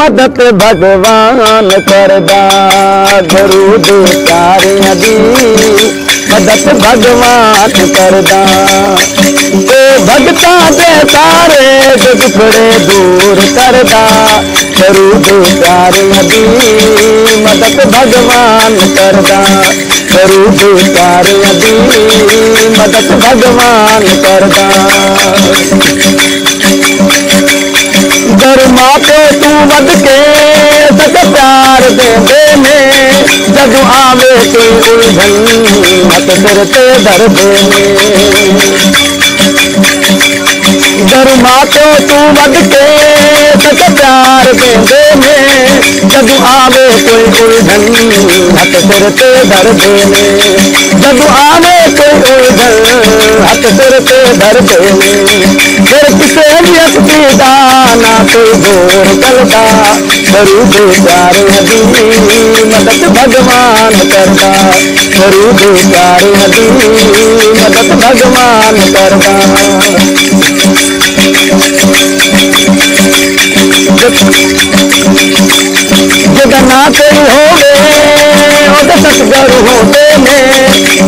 मदद भगवान करदा, दरूद प्यारियां दी मदद भगवान करदा। ओ भगतां दे सारे दुखड़े दूर करदा, दरूद प्यारियां दी मदद भगवान करदा, दरूद प्यारियां दी मदद भगवान करदा। दर मां पे तू वध के सच प्यार देंदे ने, जदू आवे कोई उलझन हथ सिर ते धरदे ने। दर मां पे तू वध के सच प्यार देंदे ने, जदू आवे कोई उलझन हथ सिर ते धरदे ने। जदू आवे कोई उलझन हथ सिर ते धरदे ने। फिर किसे भी अक्ती ना कोई जोर चलदा, दरूद प्यारियां दी मदद भगवान करदा, दरूद प्यारियां दी मदद भगवान करदा। जदा ना कोई होवे ओदे सतगुरु होंदे ने,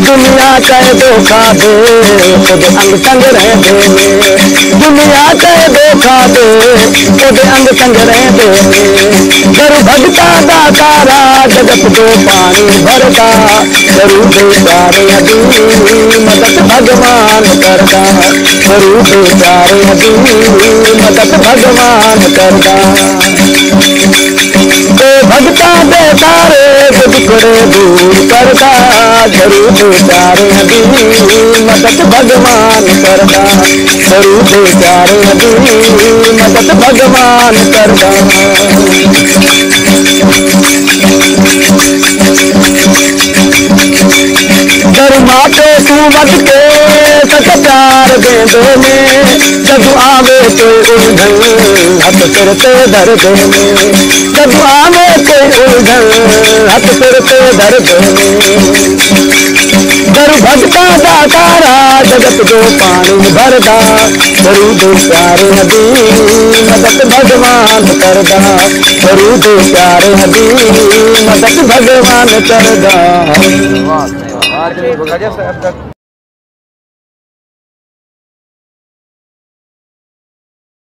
दुनिया चाहे धोखा दे ओदे अंग संग रहंदे ने। दुनिया चाहे धोखा दे ओदे अंग संग रहंदे ने। दर भगता दा तारा जगत जो पानी भरदा, दरूद प्यारियां दी मदद भगवान करदा, दरूद प्यारियां दी मदद भगवान करदा। भगता दे सारे दुखड़े दूर करदा, दरूद प्यारियां दी मदद भगवान करदा, दरूद प्यारियां दी मदद भगवान करदा। दर मां पे तू वध के सच प्यार देंदे ने, जदू आवे कोई उलझन हथ सिर ते धरदे ने। जदू आवे कोई उलझन हथ सिर ते धरदे ने। दर भगतां दा तारा जगत जो पानी भरदा, दरूद प्यारियां दी मदद भगवान करदा, दरूद प्यारियां दी मदद भगवान करदा।